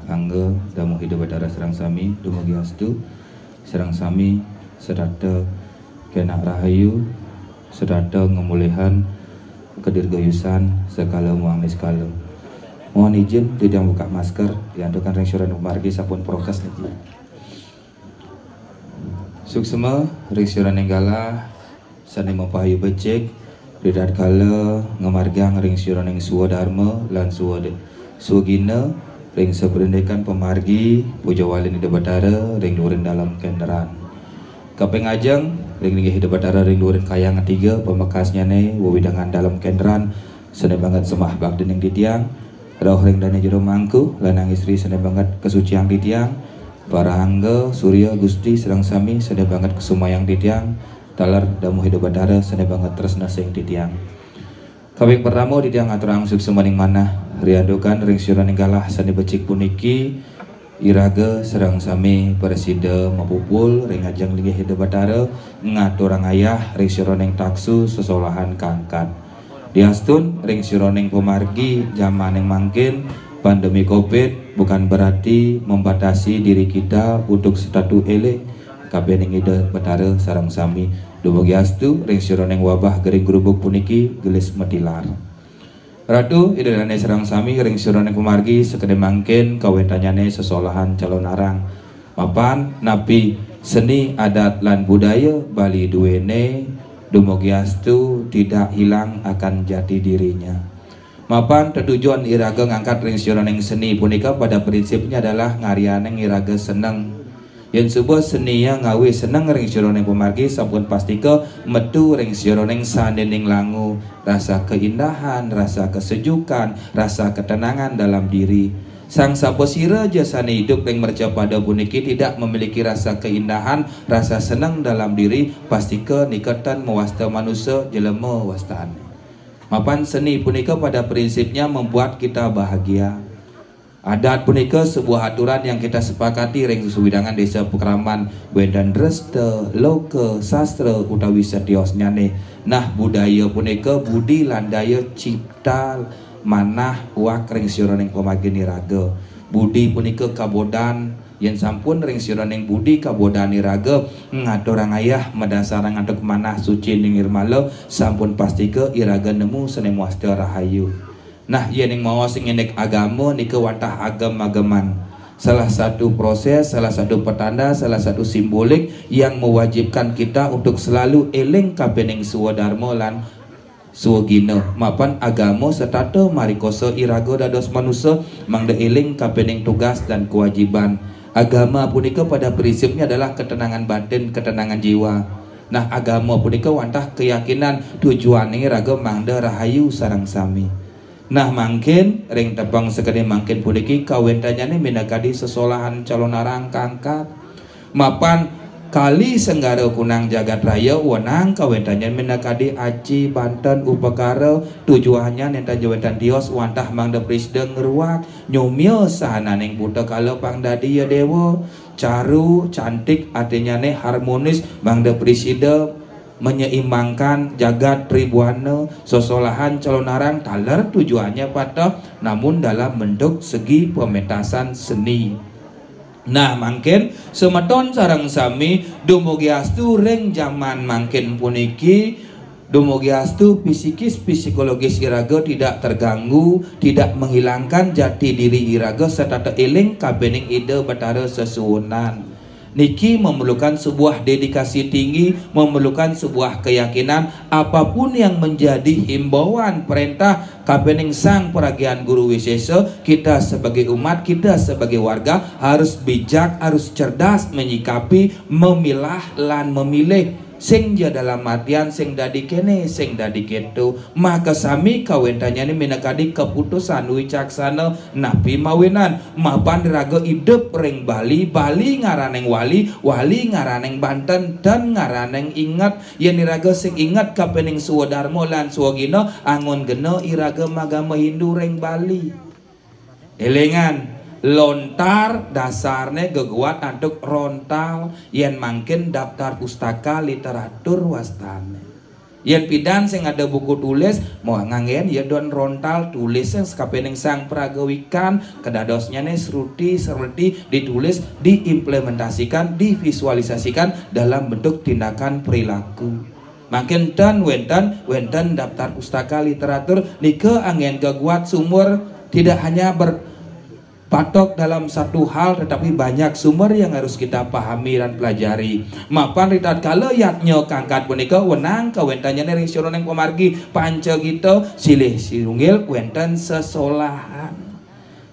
angga damu hidup batara serang sami dumugi astu serang sami sedata kena rahayu sedata ngemulihan kedirgayusan sekala muang skala. Mohon izin tidak buka masker diantukan ring syuran margi sapun prokes niki. Suksema ring syuran nenggala sane mapahayu becek ridat kala ngamargang ring syuran ing suwa dharma lan suwa gina ring seberendekan pemargi puja walin hidup batara ring durin dalam kendaraan kapeng ajeng ring hidup batara ring durin kayang ketiga pemekasnya ne wewidangan dalam kendaraan sene banget semah bak dening di tiang roh ring dane jero mangku lanang istri sene banget kesucian di tiang para angga surya gusti serang sami sene banget kesumayang di tiang talar damu hidup batara sene banget tresna sing di tiang kapeng pertama di tiang atur angsuk semaning manah riadokan ring syuran galah sani becik puniki iraga serang sami presida mapupul ring ajang linggih hidup batara ngaturang ayah ring syuran taksu sesolahan kangkat diastun ring syuran pemargi zaman yang mangkin pandemi covid bukan berarti membatasi diri kita untuk statu ele kabening hidup batara sarang sami dumugi astu ring syuran wabah gering gerubuk puniki gelis metilar. Ratu idolane serang sami ring syurane kumargi sekede mangkin kawetanyane sesolahan calon arang mapan napi seni adat lan budaya Bali duwene dumugi astu tidak hilang akan jati dirinya mapan tujuan iraga ngangkat ring syurane seni punika pada prinsipnya adalah ngarianeng iraga seneng yen sebuah seni yang ngawi seneng ring syuroneng pemargi sampun pastika metu ring syuroneng sandening langu rasa keindahan, rasa kesejukan, rasa ketenangan dalam diri. Sang saposira jasane hidup ring merca pada puniki tidak memiliki rasa keindahan, rasa senang dalam diri pastika niketan mewasta manusia jelema wastaan. Mapan seni punika pada prinsipnya membuat kita bahagia. Adat punika sebuah aturan yang kita sepakati ring suwidangan desa Pekraman Wendan Dresta Loke Sastra utawi setios nyane. Nah budaya punika budi landaya cipta manah wak ring syuroning pemagini raga. Budi punika kabodan yen sampun ring syuroning budi kabodani raga ngaturang ayah medasarang ngaduk manah suci ning irmala sampun pastike iraga nemu sene muasta rahayu. Nah yen yang mau sing enek agama nika watah agam-agaman salah satu proses, salah satu petanda, salah satu simbolik yang mewajibkan kita untuk selalu eling kabening suwa dharma lan suwa gina mapan agama setata marikoso iraga dados manusia mangda eling kabening tugas dan kewajiban. Agama punika pada prinsipnya adalah ketenangan batin, ketenangan jiwa. Nah agama punika wantah keyakinan tujuane raga mangda rahayu sarang sami. Nah mangkin ring tepang sekede mangkin puniki kawentanyane minakadi sesolahan calon arang kangkat mapan kali senggara kunang jagat raya wenang kawentanyane minakadi aci Banten upakara tujuannya nenta jawetan tios wantah mangda presiden ngeruak nyomyo sahananing buta kalau pangdadi ya dewa caru cantik artinya ne harmonis mangda presiden menyeimbangkan jagat tribuana sosolahan calon arang taler tujuannya pada namun dalam bentuk segi pementasan seni. Nah mangkin semeton sarang sami dumugi astu ring zaman mangkin puniki dumugi astu psikis psikologis iraga tidak terganggu, tidak menghilangkan jati diri iraga serta eling kabening ide batara sesuwunan. Niki memerlukan sebuah dedikasi tinggi, memerlukan sebuah keyakinan apapun yang menjadi himbauan perintah kabening sang peragian guru wisesa kita sebagai umat, kita sebagai warga harus bijak, harus cerdas menyikapi, memilah lan memilih sing ja dalam artian sing dadi kene sing dadi ketu maka sami kawentanya ini minakadi keputusan wicaksana napi mawinan mapan raga hidup ring Bali Bali ngaraneng wali wali ngaraneng Banten dan ngaraneng ingat yen iraga sing ingat kapening suwa dharma lan suwa gina angon gena iraga magama Hindu ring Bali elengan lontar dasarnya geguat antuk rontal yen mangkin daftar pustaka literatur wastane Yen pidan sing ada buku tulis mau ngangen ya don rontal tulis yang sekapening sang pragawikan kedadosnya nih seruti ditulis, diimplementasikan, divisualisasikan dalam bentuk tindakan perilaku. Makin dan wenten daftar pustaka literatur nike angin keguat sumber tidak hanya patok dalam satu hal tetapi banyak sumber yang harus kita pahami dan pelajari. Mapan ritat kala yatnya kangkat punika wenang kawentanya nering syuroneng pemargi panca kita silih sirunggil wenten sesolahan.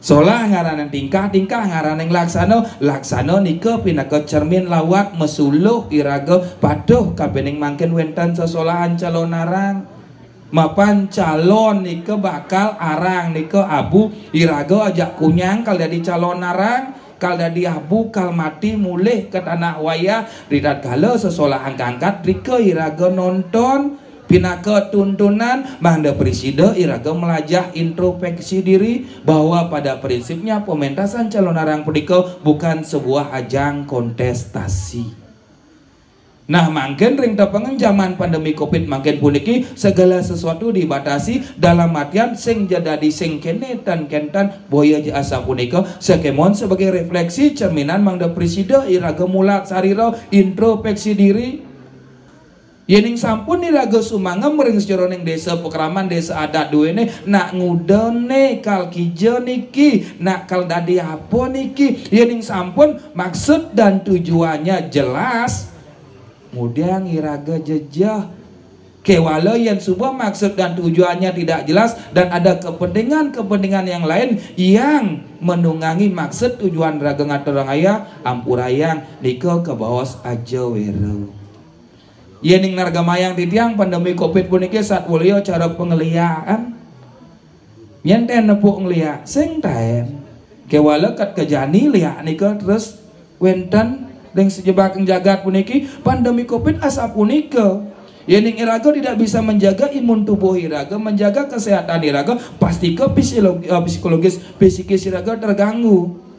Solah ngaranan tingkah ngaranan laksana nika pinaka cermin lawat mesuluh iraga paduh kabening mangken wenten sesolahan calon narang. Mapan calon nika bakal arang nika abu iraga ajak kunyang kal dadi calon arang kal dadi abu kal mati mulih ke tanah waya ridat kala sesolahan kangkat rika iraga nonton pinaka tuntunan mangda presida iraga melajah introspeksi diri bahwa pada prinsipnya pementasan calon arang punika bukan sebuah ajang kontestasi. Nah mangken ring tepengen zaman pandemi covid mangken puniki segala sesuatu dibatasi dalam artian sing jadi sing kene dan kentan boya asa punika sekemon sebagai refleksi cerminan mangda presida iraga mulat sarira introspeksi diri yening sampun iraga sumangem ring sejoroning desa pekraman desa adat duwene nak ngudone kal kijo niki nak kal dadi apa niki yening sampun maksud dan tujuannya jelas kemudian iraga jejah kewala yang sebuah maksud dan tujuannya tidak jelas dan ada kepentingan yang lain yang menunggangi maksud tujuan raga ngaturang ayah ampurayang nika ke bawas aja wero yening narga mayang titiang pandemi covid puniki saat ulio cara pengeliaan nyenten nepuk ngelia sing taen kewala kat kejani liak nika terus wenten dengan sejebak jagat puniki pandemi covid asa punika yening iraga tidak bisa menjaga imun tubuh iraga menjaga kesehatan iraga pasti ke psikologis psikis iraga terganggu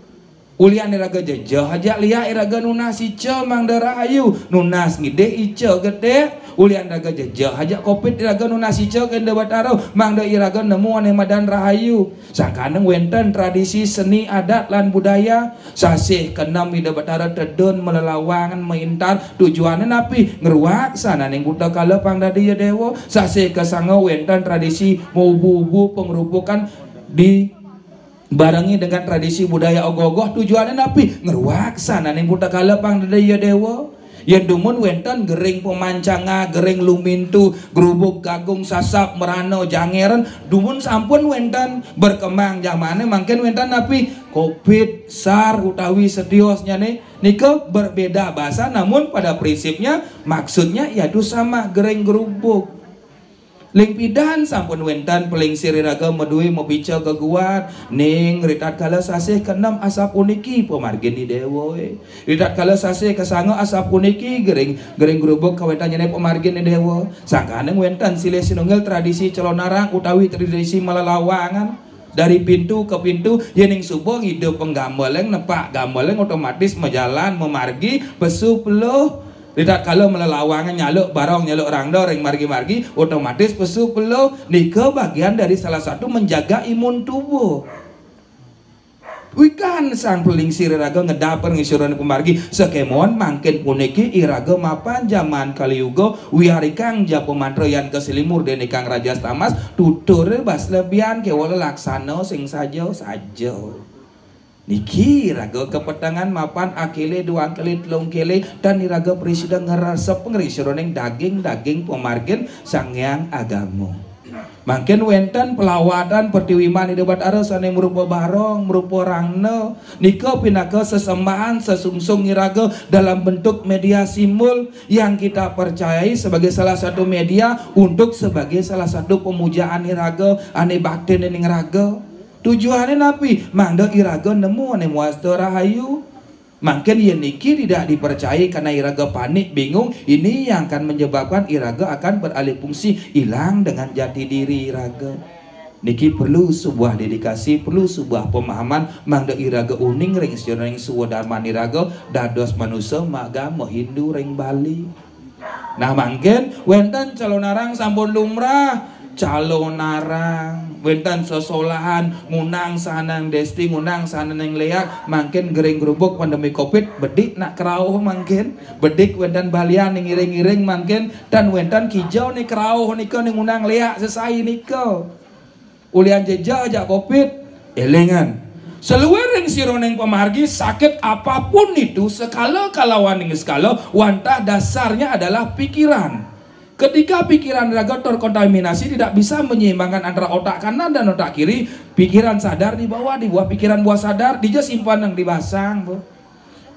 ulian iraga jejah aja lihat iraga nunas ice mangda rahayu nunas ngide ice gede ulian iraga jejah aja covid iraga nunas ice kende bataro mangda iraga nemu ane madan rahayu sangkaneng wenten tradisi seni adat lan budaya sasih kenam ida batara tedon melelawangan maintar tujuannya napi ngeruak sana ning buta kala pangdadi ya dewa sasih kesanga wenten tradisi mubu-ubu pengerupukan di barengi dengan tradisi budaya ogoh-ogoh tujuannya napi ngeruak sana ning buta kala pangdadi ya dewa yang dumun wenten gering pemancanga gering lumintu gerubuk gagung sasap merano jangeran dumun sampun wenten berkembang zamane mangken wenten napi covid sar utawi sediosnya nika berbeda bahasa namun pada prinsipnya maksudnya yaitu sama gering gerubuk ling pidan sampun wenten peling siriraga medui mobica keguat ning ritat kala sasih kenam asap puniki pemargin di dewa ritat kala sasih kesanga asap puniki gering gerubuk kawentannya pemargin di dewa sangkaneng wenten silih sinunggal tradisi celonarang utawi tradisi melelawangan dari pintu ke pintu yening subuh hidup penggambaleng nepak gambaleng otomatis mejalan memargi pesu peluh tidak kalau melelawangan nyaluk barong nyaluk rangdo ring margi-margi otomatis pesu peluh nika bagian dari salah satu menjaga imun tubuh wikan sang peling siriraga ngedaper ngisuran pemargi sekemon mangkin puniki iraga mapan zaman kaliuga wiarikang japo mantroyan keselimur dene kang raja tamas tutur bas lebihan kewala laksana sing saja niki raga kepetangan mapan akile dua kali telung kile dan iraga presida ngerasa pengerisironeng daging pemargin sangyang agama mangken wenten pelawatan pertiwiman di debat arasane merupa barong merupa rangno nika pinaka sesembahan sesungsung iraga dalam bentuk media simbol yang kita percayai sebagai salah satu media untuk sebagai salah satu pemujaan iraga ane bakti ning raga tujuannya napi mangda iraga nemu ane muasta rahayu mungkin yang niki tidak dipercayai karena iraga panik bingung ini yang akan menyebabkan iraga akan beralih fungsi hilang dengan jati diri iraga niki perlu sebuah dedikasi perlu sebuah pemahaman mangda iraga uning ring ring suwa dharma iraga dados manusia magama Hindu ring Bali Nah mangken wenten calon narang sampun lumrah calon narang wenten sosolahan ngunang sanang desti ngunang sanang leak mangken gering gerubuk pandemi covid bedik nak kerauh mangken bedik wenten balian ning iring-iring mangken dan wenten kijau nih kerauh niko ning ngunang leak sesai niko ulian jejak aja covid elengan seluwering sironeng pemargi sakit apapun itu skala kalawan ning skala wantah dasarnya adalah pikiran. Ketika pikiran raga terkontaminasi tidak bisa menyeimbangkan antara otak kanan dan otak kiri, pikiran sadar di bawah pikiran buah sadar dia simpan yang dibasang, Bu.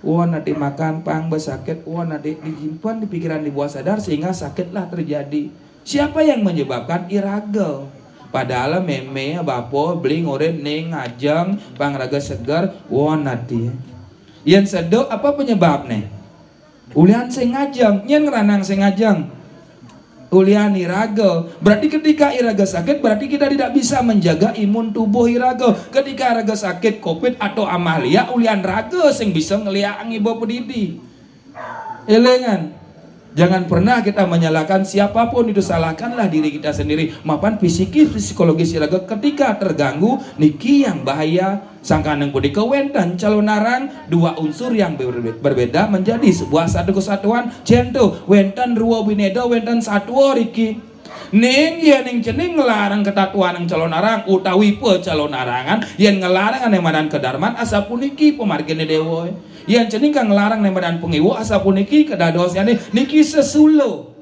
Wah nanti makan pang besakit, wah nanti disimpan di pikiran di buah sadar sehingga sakitlah terjadi. Siapa yang menyebabkan iraga? Padahal meme bapo beli ngoren ning ngajeng pang raga segar, wah nanti. Yang sedok apa penyebabnya? Ulian sing ngajeng, nyen ngeranang sing ngajeng. Ulian iraga, berarti ketika iraga sakit berarti kita tidak bisa menjaga imun tubuh iraga. Ketika iraga sakit covid atau amalia ulian raga sing bisa ngeliang ibu pedidi. Elengan, jangan pernah kita menyalahkan siapapun itu, salahkanlah diri kita sendiri. Mapan psikologis iraga ketika terganggu niki yang bahaya. Sangkaneng pudi kewentan calon narang dua unsur yang berbeda menjadi sebuah satu kesatuan. Jento wentan ruwa binedo wentan satwa riki ning yen ning cening ngelarang ketatuan ng calon narang utawi pe calon narangan yen ngelarang ane madan kedarman asa puniki pemargene dewa yen cening kang ngelarang ane madan pengiwo asa puniki kedadosane niki sesulo.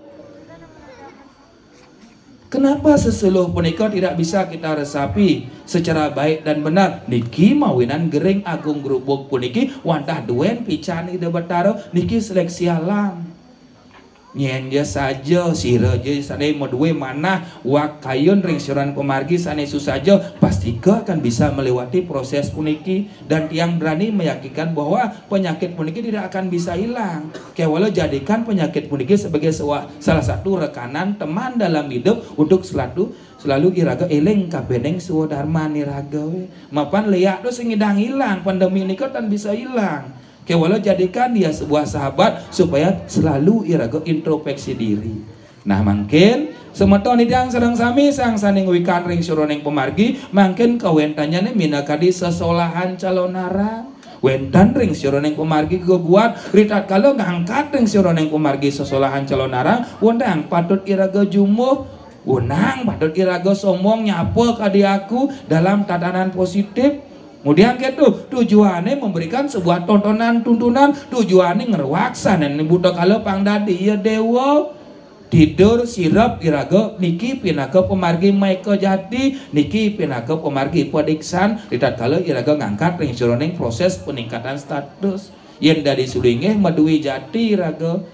Kenapa sesuluh punika tidak bisa kita resapi secara baik dan benar? Niki mawinan gering agung gerubuk puniki wantah duen picani de betaro niki seleksi alam. Nyen saja sira je sane modue mana wak kayun ring siran pemargi sane susaja pasti akan bisa melewati proses puniki dan tiang berani meyakinkan bahwa penyakit puniki tidak akan bisa hilang. Kewala jadikan penyakit puniki sebagai salah satu rekanan teman dalam hidup untuk selalu iraga eleng kabeneng suwa dharma niraga we. Mapan leak do sing ngidang hilang pandemi nika tan bisa hilang. Kewala jadikan dia sebuah sahabat supaya selalu iraga introspeksi diri. Nah mungkin semeton idang sedang sami sang saning wikan ring suroneng pemargi mungkin kawentanya nih minakadi sesolahan calon narang. Wentan ring sironeng pemargi keguat ritat kalau ngangkat ring sironeng pemargi sesolahan calon narang wondang patut iraga jumuh unang patut iraga sombong nyapa kadiaku dalam tatanan positif. Kemudian gitu tujuannya memberikan sebuah tontonan tuntunan tujuannya ngerwaksan dan buta kalau pangdadi ya dewa tidur sirap iraga niki pinaga pemargi maika jati niki pinaga pemargi pediksan ritat kalau iraga ngangkat ring suroneng proses peningkatan status yang dari sulingeh madui jati iraga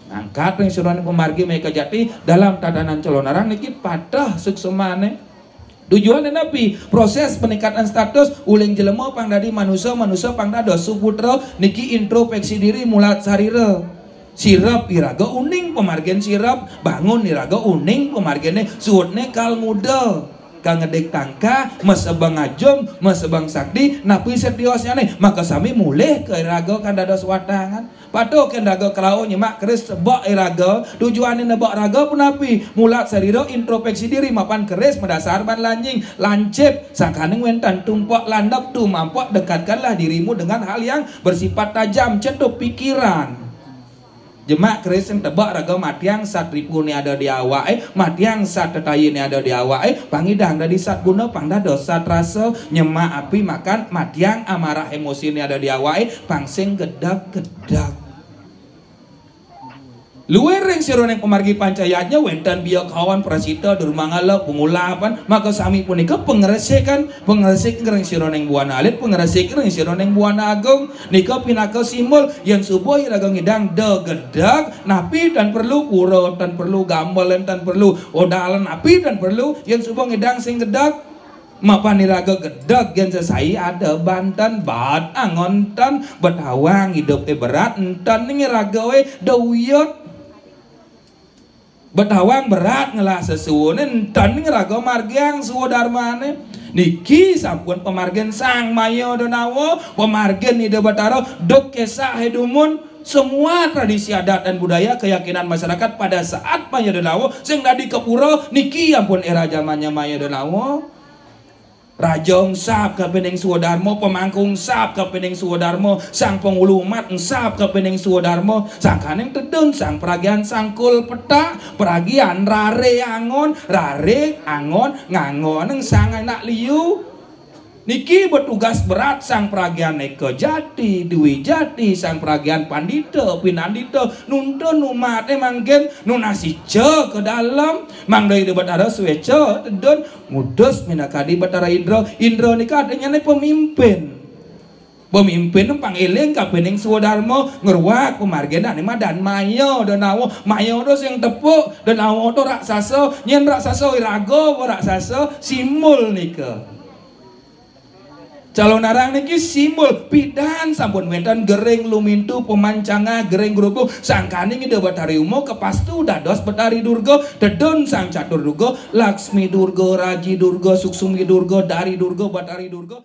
ngangkat ring suroneng pemargi maika jati dalam tatanan calon narang niki patah suksemane. Tujuan nabi proses peningkatan status uling jelema pangdadi manusia pangdado suputra niki introspeksi diri mulat sarira sirap iraga uning pemargen sirap bangun iraga uning pemargene suutne kal muda kang ngedek tangka mesebang ajum mesebang sakti napi setiosnya maka sami mulih ke iraga kandados watangan patuh kendaga kerau nyemak keris sebak iraga tujuannya nebak raga punapi mulat sarira introspeksi diri mapan keris mendasar ban lanjing lancip sangkaneng wentan tumpak landap tu mampak dekatkanlah dirimu dengan hal yang bersifat tajam cetuk pikiran. Jemak keris yang tebak raga matiang sat ripu ni ada di awak matiang sat tetayi ni ada di awak pangidang dari sat guna pangdado sat rasa nyemak api makan matiang amarah emosi ni ada di awak pangsing gedak-gedak. Luwer ring sironeng pemargi pancayatnya wentan biak kawan prasita durmangala pengulapan maka sami punika pengeresik ring sironeng buana alit pengeresik ring sironeng buana agung nika pinaka simbol yang subuh iraga ngidang degedak napi dan perlu pura dan perlu gambalan dan perlu odalan napi dan perlu yang subuh ngidang sing gedak mapan iraga gedak yang sesai ada bantan bat angontan betawang hidup berat entan ngiraga we dauyot betawang berat ngelah sesuunen tan ngeraga margiang suwa dharmane niki sampun pemargen sang mayo donawo pemargen ide bataro dok kesah hedumun semua tradisi adat dan budaya keyakinan masyarakat pada saat Maya Denawo sing dadi kepura niki ampun era zamannya Maya Denawo. Rajong sap kepening Suwodarmo, pemangkung sap kepening Suwodarmo, sang pengulu umat sap kepening Suwodarmo, sang kaneng tedun, sang peragian sangkul peta, peragian rare angon, ngangon sang anak liu. Niki bertugas berat sang peragian Eko Jati, Dwi Jati, sang peragian Pandita, Pinandita, nuntun umat mangken nunasice ke dalam, mang dari batara suwece, tedun, mudus minakadi batara Indra, Indra nika adanya pemimpin. Pemimpin pangiling kapening Suwodarmo ngeruak pemargian anima dan Maya Denawo Maya dos yang tepuk Denawo to raksasa nyen raksasa irago raksasa simul nika. Calon narang niki simbol pidan sampun wenten gering lumintu pemancanga gering gerubung sangkani ngide Batari Umo kepastu dados Batari Durga dedon sang catur Durga Laksmi Durga Raji Durga Suksumi Durga Dari Durga Batari Durga